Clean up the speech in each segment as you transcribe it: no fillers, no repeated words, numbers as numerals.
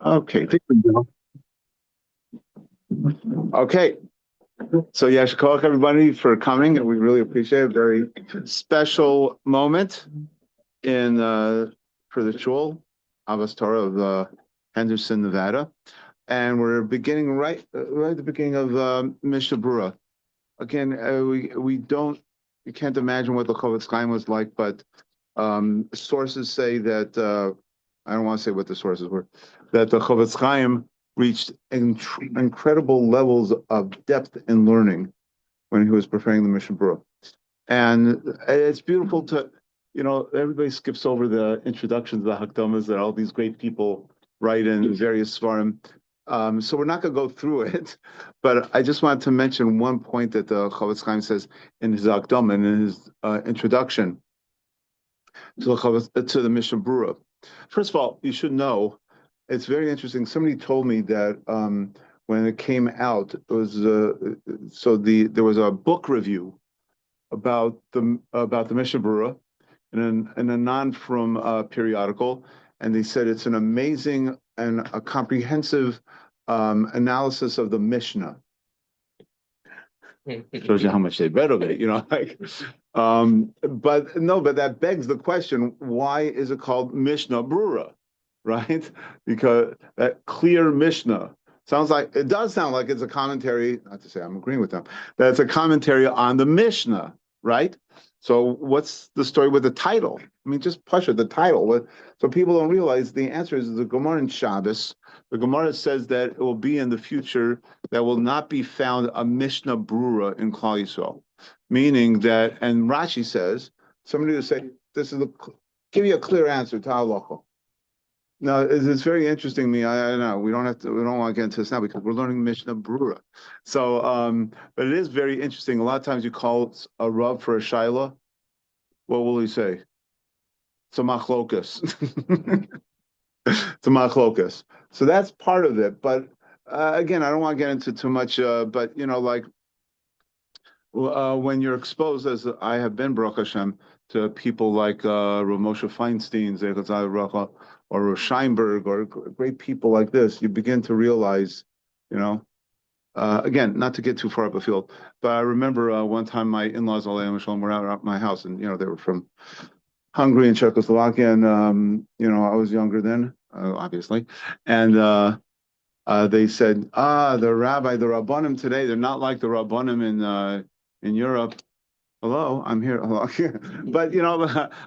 Okay, think we go. Okay, so Yashikok, everybody, for coming, and we really appreciate it. Very special moment in for the shul, Ahavas Torah of Henderson, Nevada, and we're beginning right at the beginning of Mishna Brura. Again, we can't imagine what the Chafetz Chaim was like, but sources say that I don't want to say what the sources were, that the Chafetz Chaim reached incredible levels of depth in learning when he was preparing the Mishnah Brura. And it's beautiful everybody skips over the introductions, the Hakdamas that all these great people write in various svarim. So we're not going to go through it, but I just wanted to mention one point that the Chafetz Chaim says in his Hakdama and in his introduction to the Mishnah Brura. First of all, you should know, it's very interesting. Somebody told me that when it came out, it was there was a book review about the Mishnah Brura in a non-from periodical, and they said it's an amazing and a comprehensive analysis of the Mishnah. Shows you how much they read of it, but that begs the question: why is it called Mishnah Brura, right? Because that clear Mishnah does sound like it's a commentary. Not to say I'm agreeing with them. That's a commentary on the Mishnah, right? So what's the story with the title? I mean, just Pasha, the title. So people don't realize the answer is the Gemara in Shabbos. The Gemara says that it will be in the future that will not be found a Mishnah Brura in Klal Yisrael. Meaning that, and Rashi says, somebody will say, give you a clear answer to halacha. Now, it's very interesting to me. I know we don't want to get into this now because we're learning Mishnah Brura. So, but it is very interesting. A lot of times you call a Rav for a Shaila. What will he say? It's a machlokas. It's a machlokas. So that's part of it. But again, I don't want to get into too much. But when you're exposed, as I have been, Baruch Hashem, to people like Rav Moshe Feinstein, Zeichat Racha, or Rav Scheinberg, or great people like this, you begin to realize, again, not to get too far up afield, but I remember one time my in-laws, Alayhim Shalom, were out at my house, and they were from Hungary and Czechoslovakia, and I was younger then, obviously, and they said, the Rabbanim today, they're not like the Rabbanim in Europe. Hello, I'm here. Hello. But,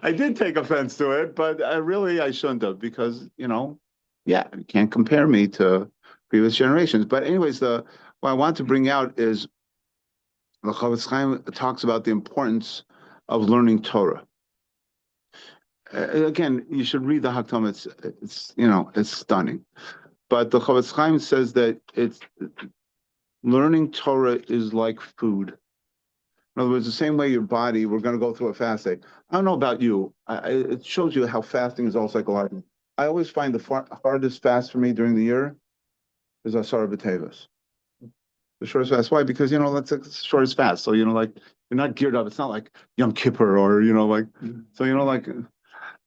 I did take offense to it, but I shouldn't have because, you can't compare me to previous generations. But anyways, what I want to bring out is the Chafetz Chaim talks about the importance of learning Torah. Again, you should read the Hakdama. It's stunning. But the Chafetz Chaim says that learning Torah is like food. In other words, the same way your body, we're going to go through a fast day. I don't know about you. It shows you how fasting is all psychological. I always find the hardest fast for me during the year is Asar B'Tevos. The shortest fast. Why? Because, that's the shortest fast. So, you're not geared up. It's not like Yom Kippur or,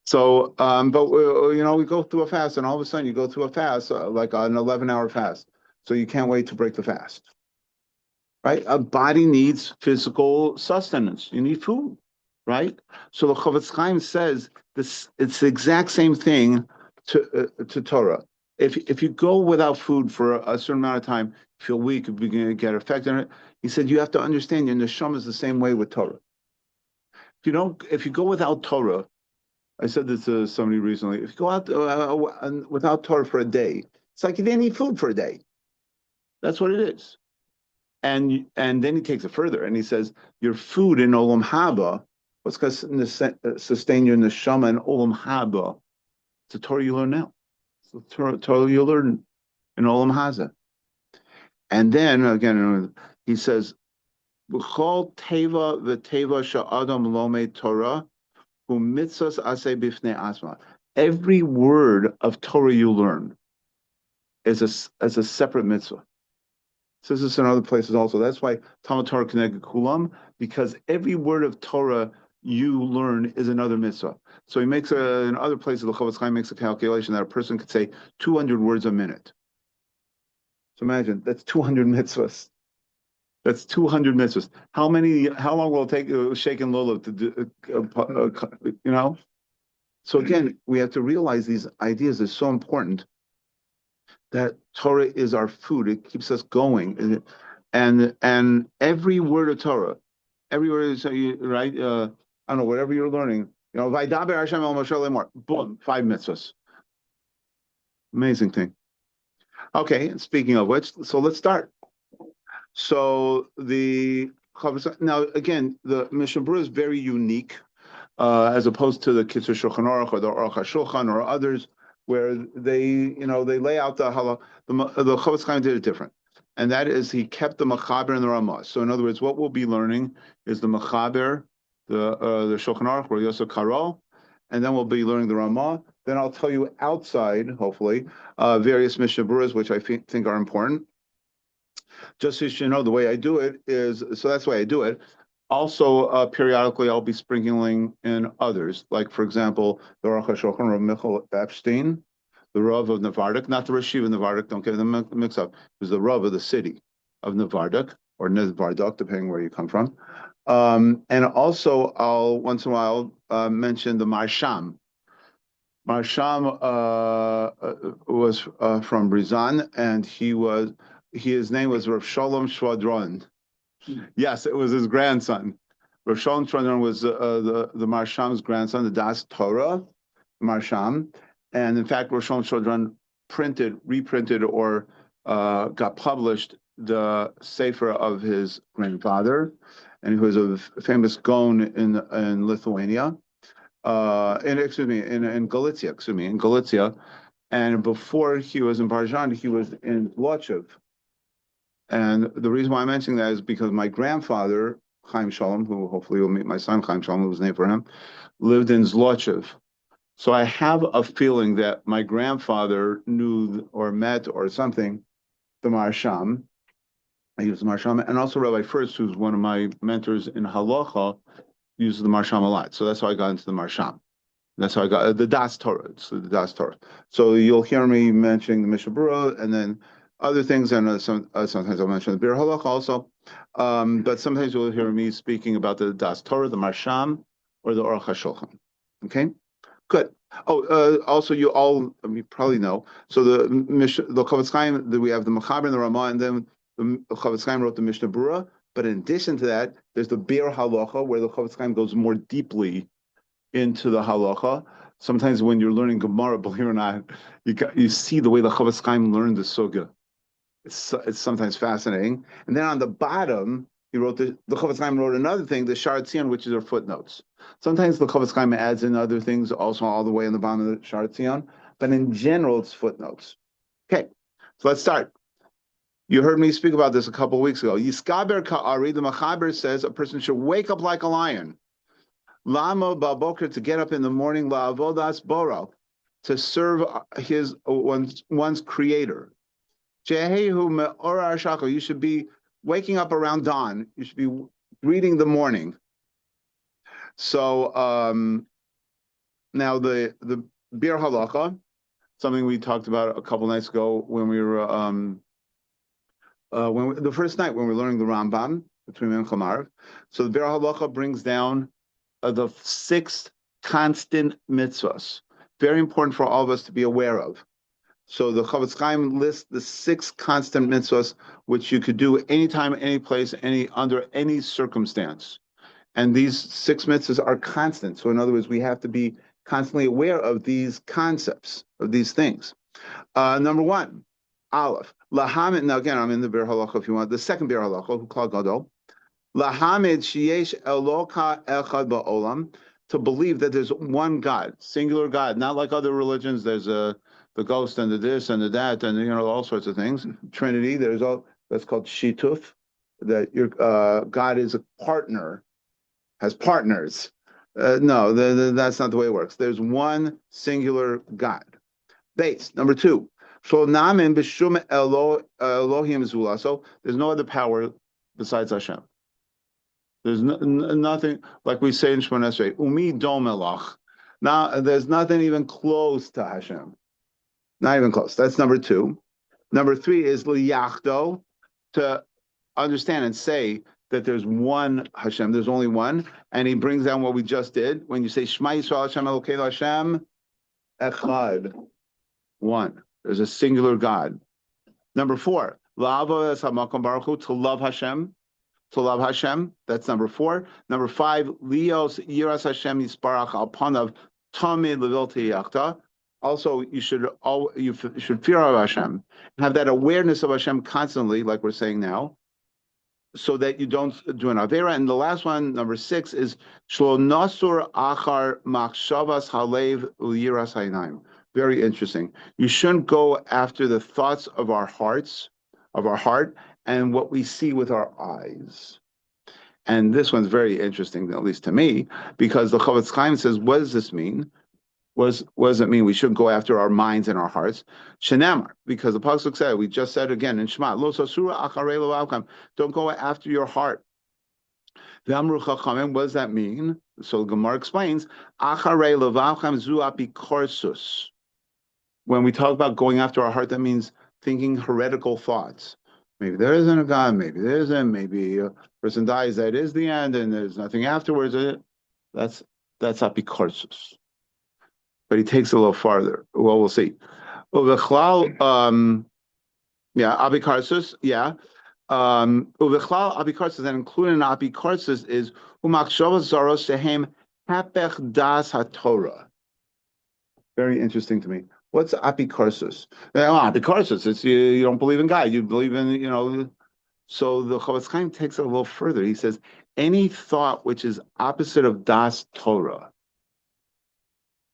so, but, we go through a fast and all of a sudden you go through a fast, like an 11-hour fast. So you can't wait to break the fast. Right? A body needs physical sustenance. You need food, right? So the Chafetz Chaim says this. It's the exact same thing to Torah. If you go without food for a certain amount of time, you feel weak, you begin to get affected in it. He said you have to understand your neshama is the same way with Torah. If you go without Torah, I said this to somebody recently. If you go out without Torah for a day, it's like you didn't eat food for a day. That's what it is. And then he takes it further and he says, your food in Olam Haba, what's going to sustain your neshama in Olam Haba? It's the Torah you learn now. It's the Torah you learn in Olam Haza. And then again, he says, B'chol teva v'teva sha'adam lomei Torah hu mitzvos aseh b'fnei asma. Every word of Torah you learn is a separate mitzvah. Says this in other places also. That's why Talmud Torah Keneged Kulam, because every word of Torah you learn is another mitzvah. So he makes in other places, the Chafetz Chaim makes a calculation that a person could say 200 words a minute. So imagine, that's 200 mitzvahs. That's 200 mitzvahs. How long will it take Sheikh and Lulav to do, So again, we have to realize these ideas are so important, that Torah is our food. It keeps us going. And every word of Torah, every word is, right? I don't know, whatever you're learning, Vaydaber Hashem el Moshe lemor, boom, 5 mitzvahs. Amazing thing. Okay, and speaking of which, so let's start. So now again, the Mishna Brura is very unique, as opposed to the Kitzur Shulchan Aruch or the Aruch HaShulchan or others, where they lay out the halakha. The Chafetz Chaim did it different, and that is he kept the Mechaber and the Ramah. So in other words, what we'll be learning is the Mechaber, the Shulchan Aruch or Yosef Karo, and then we'll be learning the Ramah. Then I'll tell you outside, hopefully, various Mishnah Beruras, which I think are important. Just so you should know, the way I do it is, so that's the way I do it. Also, periodically, I'll be sprinkling in others. Like, for example, the Aruch HaShulchan, Rav Michael Epstein, the Rav of Nevardik, not the Rashiv of Nevardik, don't get them mixed up. It was the Rav of the city of Nevardik, or Nevardik, depending where you come from. And also, I'll once in a while mention the Marsham. Marsham was from Brizan, and his name was Rav Shalom Shvadron. Yes, it was his grandson. Rav Shalom Shvadron was the Marsham's grandson, the Das Torah Marsham. And in fact, Rav Shalom Shvadron reprinted, or got published the Sefer of his grandfather, and he was a famous Gaon in Lithuania. In Galicia. And before he was in Barzhan, he was in Zlochev. And the reason why I'm mentioning that is because my grandfather, Chaim Shalom, who hopefully will meet my son, Chaim Shalom, who was named for him, lived in Zlochev. So I have a feeling that my grandfather knew or met or something the Marsham. He was the Marsham. And also Rabbi First, who's one of my mentors in Halacha, uses the Marsham a lot. So that's how I got into the Marsham. That's how I got the Das Torah. It's the Das Torah. So you'll hear me mentioning the Mishnah Brura and then other things, and sometimes I'll mention the Biur Halacha also. But sometimes you'll hear me speaking about the Das Torah, the Marsham, or the Aruch HaShulchan. Okay? Good. Also, you probably know. So the Chafetz Chaim, we have the Mechaber and the Ramah, and then the Chafetz Chaim wrote the Mishnah Brura. But in addition to that, there's the Biur Halacha, where the Chafetz Chaim goes more deeply into the halacha. Sometimes when you're learning Gemara, believe it or not, you see the way the Chafetz Chaim learned the sugya. It's sometimes fascinating. And then on the bottom, he wrote the Chafetz Chaim wrote another thing, the Sha'ar Tzion, which is our footnotes. Sometimes the Chafetz Chaim adds in other things, also all the way in the bottom of the Sha'ar Tzion, but in general, it's footnotes. Okay, so let's start. You heard me speak about this a couple of weeks ago. Yitgaber KaAri, the Mechaber says a person should wake up like a lion. Lama Baboker, to get up in the morning, La Avodas Boro, to serve one's creator. Jehehu Me'ora Shachar, you should be waking up around dawn. You should be greeting the morning. So now the Biur Halacha, something we talked about a couple nights ago when we were the first night when we were learning the Rambam between Min Chamav. So the Biur Halacha brings down the 6 constant mitzvos. Very important for all of us to be aware of. So the Chafetz Chaim lists the 6 constant mitzvos, which you could do anytime, any place, under any circumstance. And these 6 mitzvahs are constant. So in other words, we have to be constantly aware of these concepts, of these things. Number 1, Aleph. Lahamid, now again, I'm in the Biur Halacha if you want. The second Biur Halacha, Huklal Gadol. Lahamid sheyesh eloka echad ba'olam. To believe that there's one God, singular God, not like other religions. There's the ghost and the this and the that and all sorts of things. Trinity. That's called shituf. That your God is a partner, has partners. No, that's not the way it works. There's one singular God. Base. Number 2. Shlonamin b'shum Elohim zula. So there's no other power besides Hashem. There's nothing, like we say in Shemona Esrei, Umi dom elach. Now, there's nothing even close to Hashem. Not even close. That's number 2. Number 3 is liyachdo, to understand and say that there's one Hashem, there's only one, and he brings down what we just did. When you say Shema Yisrael Hashem Elokeinu Hashem Echad, one. There's a singular God. Number 4, La'avos HaMakom Baruch Hu, to love Hashem. To love Hashem, that's number 4. Number 5, Lios Yiras Hashem Yisparach Al Panav Tamid Levilti Yachta. Also, you should fear of Hashem, have that awareness of Hashem constantly, like we're saying now, so that you don't do an avera. And the last one, number 6, is Shlo Nasur Achar Machshavas Halev Uyiras Hainaim. Very interesting. You shouldn't go after the thoughts of our heart, and what we see with our eyes. And this one's very interesting, at least to me, because the Chafetz Chaim says, what does this mean? What does it mean? We should go after our minds and our hearts. Shenamar, because the pasuk said, we just said again in Shema, Lo sasura acharei levavchem, don't go after your heart. V'amru chachamim, what does that mean? So the Gemara explains, acharei levavchem zu apikorsus. When we talk about going after our heart, that means thinking heretical thoughts. Maybe there isn't a God, maybe there isn't, maybe a person dies, that is the end, and there's nothing afterwards. That's apikorsus. But he takes it a little farther. Well, we'll see. Abikarsus, yeah. Uvechlal abikarsus, and included in abikarsus is umakshavas zaros shehem hapech das haTorah. Very interesting to me. What's abikarsus? Abikarsus, it's you don't believe in God, you believe in, So the Chafetz Chaim takes it a little further. He says, any thought which is opposite of das Torah.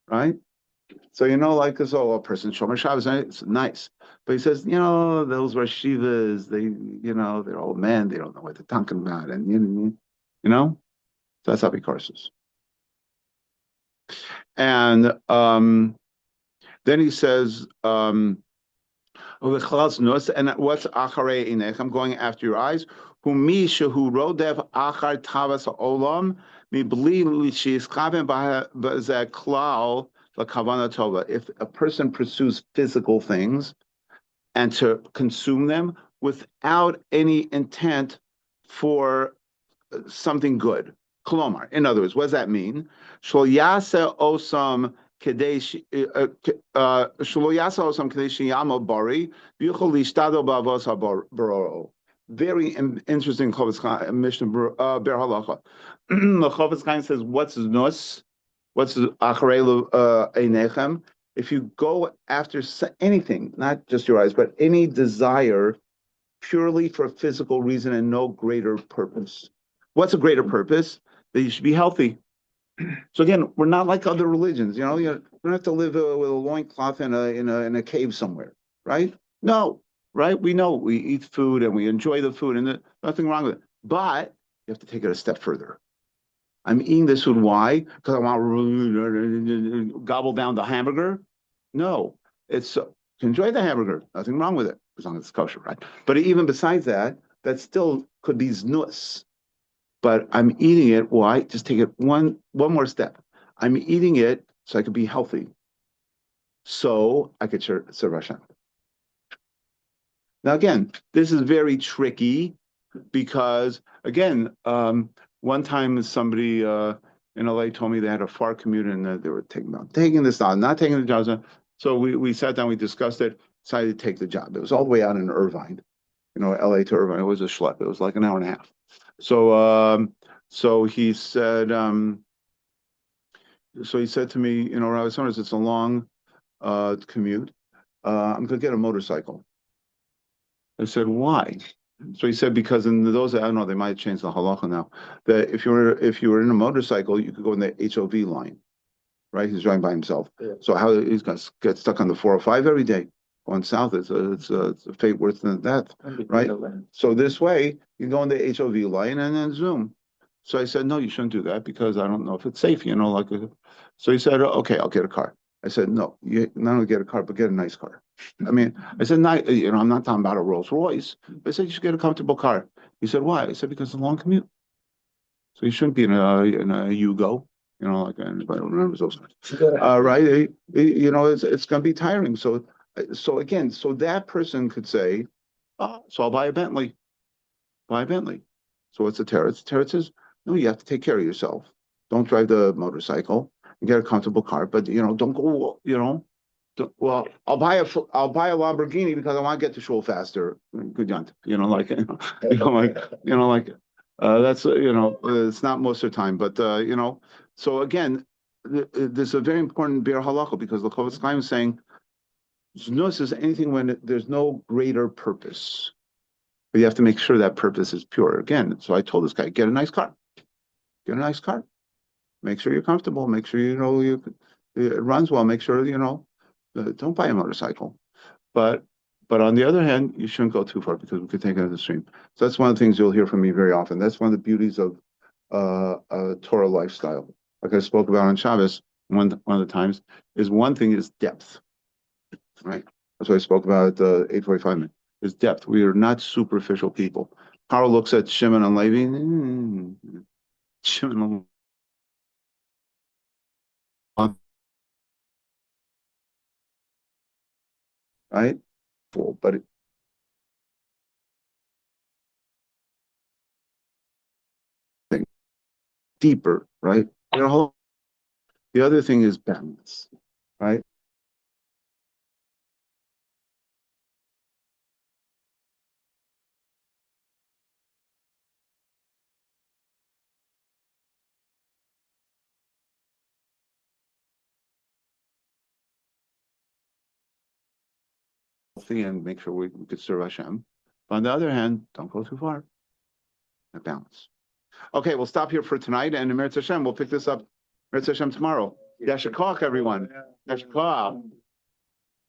Right? So, like this, a person, Shomer Shabbos, it's nice. But he says, those were Shivas, they're old men, they don't know what they're talking about. And, so that's apikorsus. And then he says, and what's acharei einech? I'm going after your eyes. Humi shehu rodev achar tavas ha'olam mibli sheyiskaven b'zeh klal v'kavana tova. If a person pursues physical things and to consume them without any intent for something good, kolomar. In other words, what does that mean? Shlo yaseh osam kedei shlo yaseh osam kedei sheyamo bari v'yuchol lishtado b'avos ha'baroro. Very interesting Chafetz Chaim, Mishnah Brura, Biur Halacha. The Chafetz Chaim says, what's nus? What's acharei einechem? If you go after anything, not just your eyes, but any desire purely for a physical reason and no greater purpose. What's a greater purpose? That you should be healthy. So again, we're not like other religions. You don't have to live with a loincloth in a cave somewhere, right? No. Right? We know we eat food and we enjoy the food, and there's nothing wrong with it. But you have to take it a step further. I'm eating this food. Why? Because I want to gobble down the hamburger? No. It's to enjoy the hamburger. Nothing wrong with it, as long as it's kosher, right? But even besides that, that still could be znus. But I'm eating it. Why? Just take it one more step. I'm eating it so I could be healthy. So I could serve Hashem. Now, again, this is very tricky because, again, one time somebody in LA told me they had a far commute and they were taking this job, not taking the job. So we sat down, we discussed it, decided to take the job. It was all the way out in Irvine, LA to Irvine. It was a schlep. It was like an hour and a half. So he said, to me, Rabbi Summers, it's a long commute. I'm going to get a motorcycle. I said, why? So he said, because in those, I don't know, they might change the halacha now, that if you were in a motorcycle, you could go in the HOV line, right? He's driving by himself. Yeah. So how he's going to get stuck on the 405 every day going south, it's a fate worse than death, right? So this way, you go in the HOV line and then zoom. So I said, no, you shouldn't do that because I don't know if it's safe, So he said, okay, I'll get a car. I said, no, you not only get a car, but get a nice car. I said, not, I'm not talking about a Rolls Royce. I said, you should get a comfortable car. He said, why? I said, because it's a long commute. So you shouldn't be in a Yugo, like anybody remembers those times. Right? It's going to be tiring. So again, so that person could say, "Oh, so I'll buy a Bentley. Buy a Bentley." So what's the Teretz? Teretz says, "No, you have to take care of yourself. Don't drive the motorcycle and get a comfortable car, but don't go. Well, I'll buy a Lamborghini because I want to get to shul faster. Good yunt. That's it's not most of the time, but So again, there's a very important Biur Halacha because the Chafetz Chaim is saying Znus is anything when there's no greater purpose, but you have to make sure that purpose is pure. Again, so I told this guy, get a nice car. Get a nice car. Make sure you're comfortable. Make sure it runs well. Make sure don't buy a motorcycle. But on the other hand, you shouldn't go too far because we could take it to the extreme. So that's one of the things you'll hear from me very often. That's one of the beauties of a Torah lifestyle. Like I spoke about on Shabbos, one of the times, one thing is depth. Right? That's what I spoke about at the 8:45 minute. Is depth. We are not superficial people. Carl looks at Shimon and Levi. Shimon and right? But deeper, right? The other thing is balance, right? And make sure we could serve Hashem. But on the other hand, don't go too far. That balance. Okay, we'll stop here for tonight, and in Meretz Hashem, we'll pick this up Meretz Hashem tomorrow. Yashar Koach, everyone. Yashar Koach.